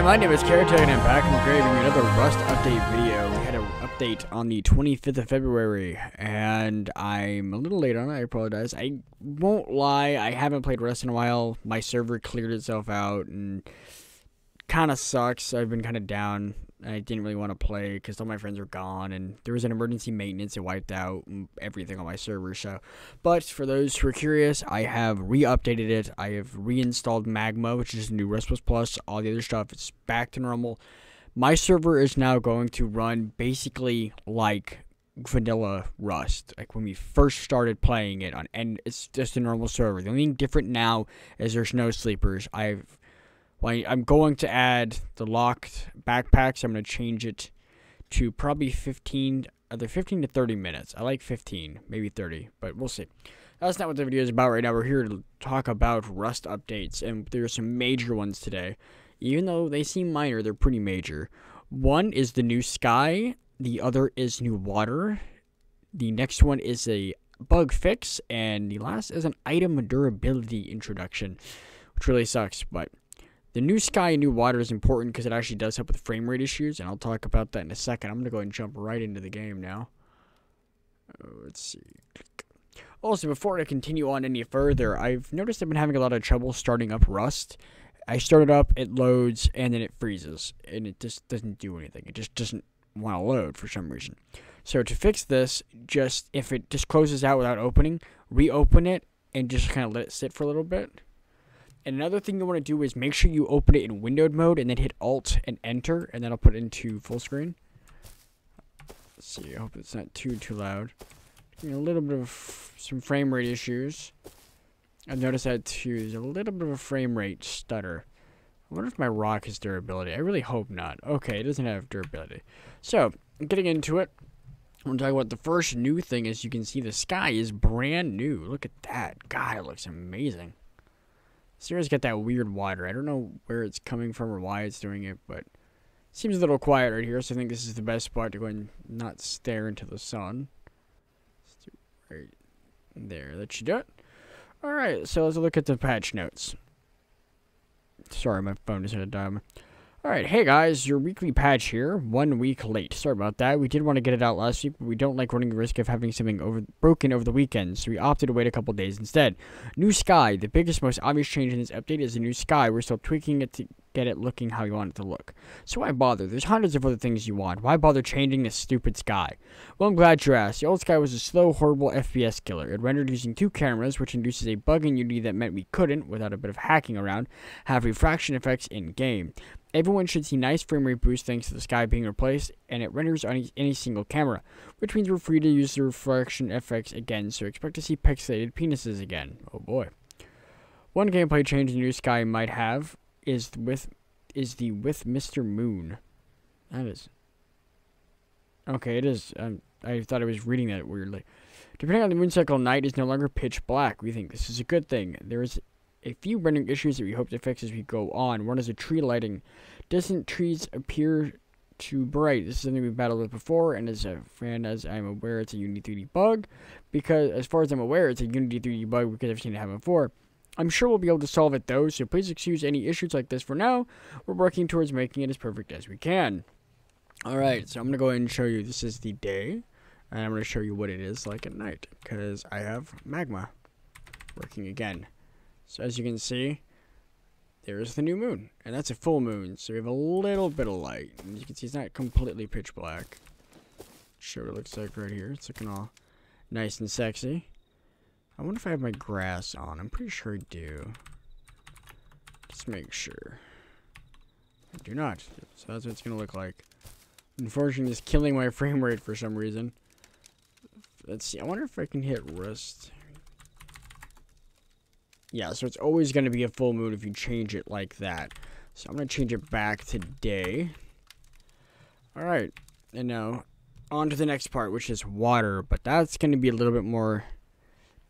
everybody, my name is Caretaker and I'm back and giving you another Rust update video. We had an update on the 25th of February and I'm a little late on it, I apologize. I won't lie, I haven't played Rust in a while. My server cleared itself out and kind of sucks. I've been kind of down. I didn't really want to play because all my friends were gone and there was an emergency maintenance. It wiped out everything on my server. But for those who are curious, I have re-updated it. I have reinstalled Magma, which is new Rust++. All the other stuff is back to normal. My server is now going to run basically like vanilla Rust, like when we first started playing it and it's just a normal server. The only thing different now is there's no sleepers. I'm going to add the locked backpacks. I'm going to change it to probably either 15 to 30 minutes. I like 15, maybe 30, but we'll see. That's not what the video is about right now. We're here to talk about Rust updates, and there's some major ones today. Even though they seem minor, they're pretty major. One is the new sky. The other is new water. The next one is a bug fix, and the last is an item durability introduction, which really sucks, but the new sky and new water is important because it actually does help with frame rate issues, and I'll talk about that in a second. I'm going to go ahead and jump right into the game now. Let's see. Also, before I continue on any further, I've noticed I've been having a lot of trouble starting up Rust. I start it up, it loads, and then it freezes, and it just doesn't do anything. It just doesn't want to load for some reason. So to fix this, if it just closes out without opening, reopen it, and just kind of let it sit for a little bit. And another thing you want to do is make sure you open it in windowed mode and then hit Alt and Enter, and then I'll put it into full screen. Let's see, I hope it's not too loud. A little bit of some frame rate issues. I've noticed that too. There's a little bit of a frame rate stutter. I wonder if my rock has durability. I really hope not. Okay, it doesn't have durability. So, getting into it, I'm going to talk about the first new thing. As you can see, the sky is brand new. Look at that. God, it looks amazing. Seriously, got that weird water. I don't know where it's coming from or why it's doing it, but it seems a little quiet right here, so I think this is the best spot to go and not stare into the sun. Let's do it right there. That should do it. Alright, so let's look at the patch notes. Sorry, my phone just had a die. Alright, hey guys, your weekly patch here. 1 week late. Sorry about that. We did want to get it out last week, but we don't like running the risk of having something broken over the weekend, so we opted to wait a couple days instead. New sky. The biggest, most obvious change in this update is the new sky. We're still tweaking it to get it looking how you want it to look. So why bother? There's hundreds of other things you want. Why bother changing this stupid sky? Well, I'm glad you asked. The old sky was a slow, horrible FPS killer. It rendered using 2 cameras, which induces a bug in Unity that meant we couldn't, without a bit of hacking around, have refraction effects in-game. Everyone should see nice frame rate boost thanks to the sky being replaced, and it renders on any single camera, which means we're free to use the refraction effects again, so expect to see pixelated penises again. Oh boy. One gameplay change the new sky might have is with Mr. Moon. That is... Okay, it is. I thought I was reading that weirdly. Depending on the moon cycle, night is no longer pitch black. We think this is a good thing. There is a few rendering issues that we hope to fix as we go on. One is the tree lighting. Doesn't trees appear too bright? This is something we've battled with before, and as I'm aware, it's a Unity 3D bug. Because, as far as I'm aware, it's a Unity 3D bug because I've seen it happen before. I'm sure we'll be able to solve it though, so please excuse any issues like this for now. We're working towards making it as perfect as we can. Alright, so I'm going to go ahead and show you, this is the day, and I'm going to show you what it is like at night, because I have Magma working again. So as you can see, there's the new moon, and that's a full moon, so we have a little bit of light, and you can see it's not completely pitch black. Show what it looks like right here. It's looking all nice and sexy. I wonder if I have my grass on. I'm pretty sure I do. Just make sure. I do not. So that's what it's going to look like. Unfortunately, it's killing my frame rate for some reason. Let's see. I wonder if I can hit Rust. Yeah, so it's always going to be a full moon if you change it like that. So I'm going to change it back to day. Alright. And now, on to the next part, which is water. But that's going to be a little bit more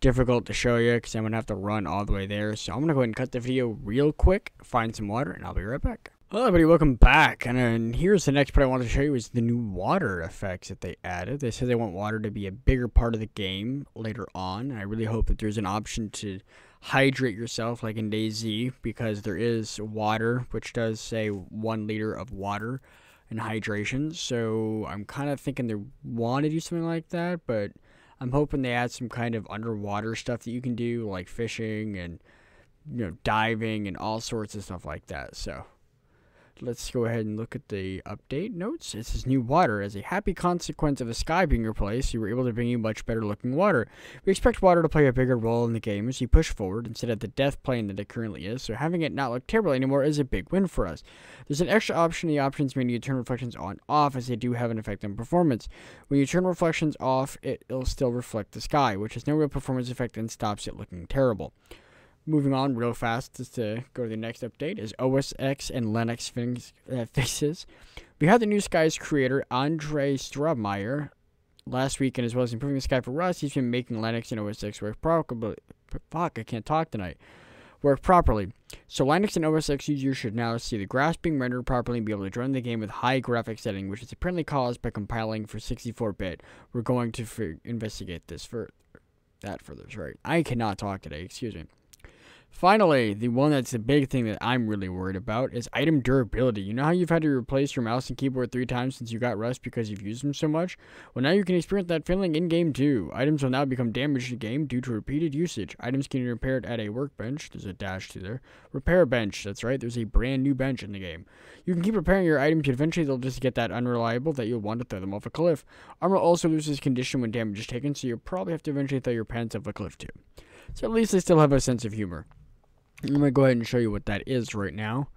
difficult to show you because I'm going to have to run all the way there. So I'm going to go ahead and cut the video real quick, find some water, and I'll be right back. Hello everybody, welcome back. And here's the next part I want to show you is the new water effects that they added. They said they want water to be a bigger part of the game later on. And I really hope that there's an option to hydrate yourself like in DayZ, because there is water, which does say 1 liter of water and hydration. So I'm kind of thinking they want to do something like that, but I'm hoping they add some kind of underwater stuff that you can do, like fishing and, you know, diving and all sorts of stuff like that. So let's go ahead and look at the update notes. It says new water. As a happy consequence of the sky being replaced, you were able to bring you much better looking water. We expect water to play a bigger role in the game as you push forward instead of the death plane that it currently is, so having it not look terrible anymore is a big win for us. There's an extra option in the options menu to turn reflections on off, as they do have an effect on performance. When you turn reflections off, it'll still reflect the sky, which has no real performance effect and stops it looking terrible. Moving on real fast just to go to the next update is OS X and Linux fixes. We had the new Sky's creator, Andre Strabmeyer, last week, and as well as improving the Sky for Rust, he's been making Linux and OS X work properly. Fuck, I can't talk tonight. Work properly. So Linux and OS X users should now see the graphs being rendered properly and be able to join the game with high graphic setting, which is apparently caused by compiling for 64-bit. We're going to investigate this further. Sorry. I cannot talk today, excuse me. Finally, the one that's the big thing that I'm really worried about is item durability. You know how you've had to replace your mouse and keyboard 3 times since you got Rust because you've used them so much? Well, now you can experience that feeling in-game too. Items will now become damaged in game due to repeated usage. Items can be repaired at a workbench. There's a dash to there. Repair bench. That's right. There's a brand new bench in the game. You can keep repairing your items, but eventually they'll just get that unreliable that you'll want to throw them off a cliff. Armor also loses condition when damage is taken, so you'll probably have to eventually throw your pants off a cliff too. So at least they still have a sense of humor. I'm going to go ahead and show you what that is right now.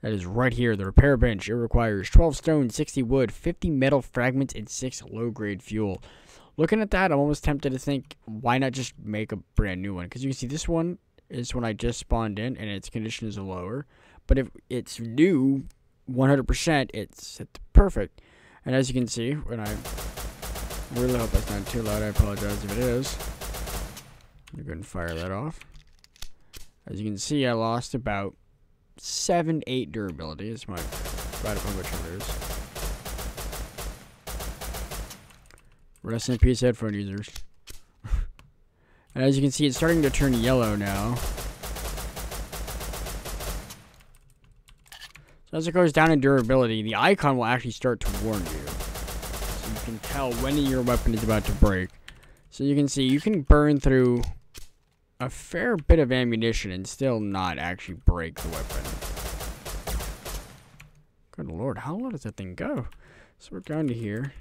That is right here, the repair bench. It requires 12 stone, 60 wood, 50 metal fragments, and 6 low-grade fuel. Looking at that, I'm almost tempted to think, why not just make a brand new one? Because you can see this one is when I just spawned in, and its condition is lower. But if it's new, 100%, it's set to perfect. And as you can see, when I really hope that's not too loud, I apologize if it is. I'm going to go ahead and fire that off. As you can see, I lost about 7-8 durability. It's my right up how much I lose. Rest in peace, headphone users. And as you can see, it's starting to turn yellow now. So as it goes down in durability, the icon will actually start to warn you. So you can tell when your weapon is about to break. So you can see, you can burn through a fair bit of ammunition and still not actually break the weapon. Good lord, how low does that thing go? So we're down to here.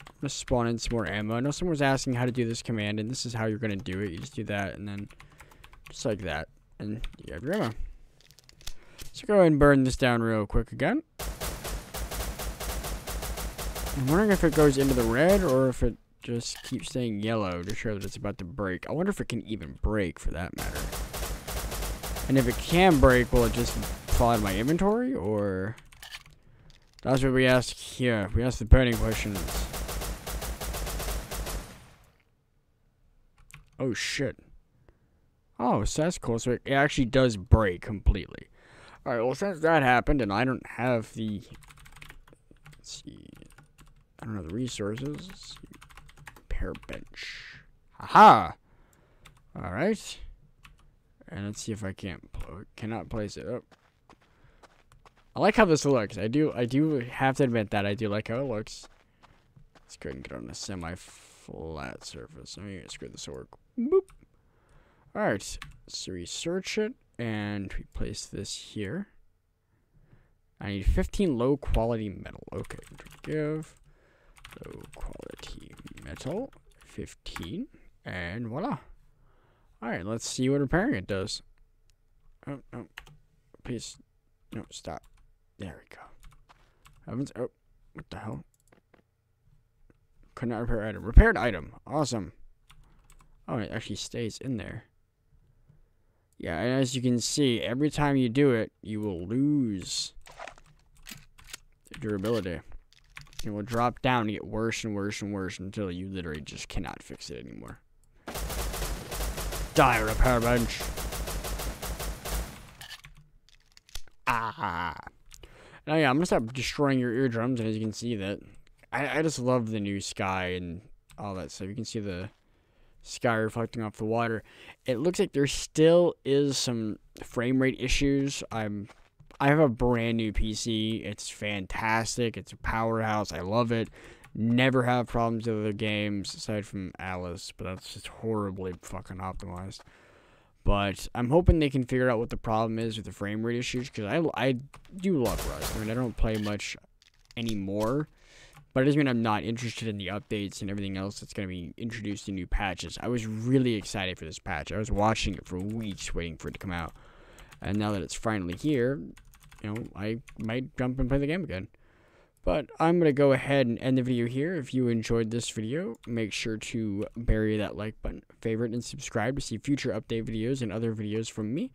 I'm gonna spawn in some more ammo. I know someone was asking how to do this command, and this is how you're gonna do it. You just do that, and then just like that, and you have your ammo. So go ahead and burn this down real quick again. I'm wondering if it goes into the red or if it just keeps staying yellow to show that it's about to break. I wonder if it can even break, for that matter. And if it can break, will it just fall out of my inventory, or... That's what we ask here. We ask the burning questions. Oh, shit. Oh, so that's cool. So it actually does break completely. Alright, well, since that happened, and I don't have the... Let's see. I don't have the resources. Let's see. Repair bench. Haha! Alright. And let's see if I cannot place it. Oh. I like how this looks. I do have to admit that I do like how it looks. Let's go ahead and get on a semi-flat surface. Let me screw this work. Boop. Alright. So research it and we place this here. I need 15 low quality metal. Okay. Give low quality metal 15 and voila. Alright, let's see what repairing it does. Oh, no. Please. No, stop. There we go. Heavens. Oh, what the hell? Could not repair item. Repaired item. Awesome. Oh, it actually stays in there. Yeah, and as you can see, every time you do it, you will lose the durability. It will drop down and get worse and worse and worse until you literally just cannot fix it anymore. Die, repair bench. Ah. Now, yeah, I'm gonna stop destroying your eardrums, and as you can see that, I just love the new sky and all that stuff. You can see the sky reflecting off the water. It looks like there still is some frame rate issues. I have a brand new PC. It's fantastic. It's a powerhouse. I love it. Never have problems with other games aside from Alice, but that's just horribly fucking optimized. But I'm hoping they can figure out what the problem is with the frame rate issues, because I do love Rust. I mean, I don't play much anymore, but it doesn't mean I'm not interested in the updates and everything else that's going to be introduced in new patches. I was really excited for this patch. I was watching it for weeks waiting for it to come out. And now that it's finally here, you know, I might jump and play the game again. But I'm going to go ahead and end the video here. If you enjoyed this video, make sure to bury that like button, favorite, and subscribe to see future update videos and other videos from me.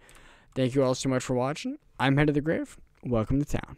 Thank you all so much for watching. I'm Head of the Grave. Welcome to town.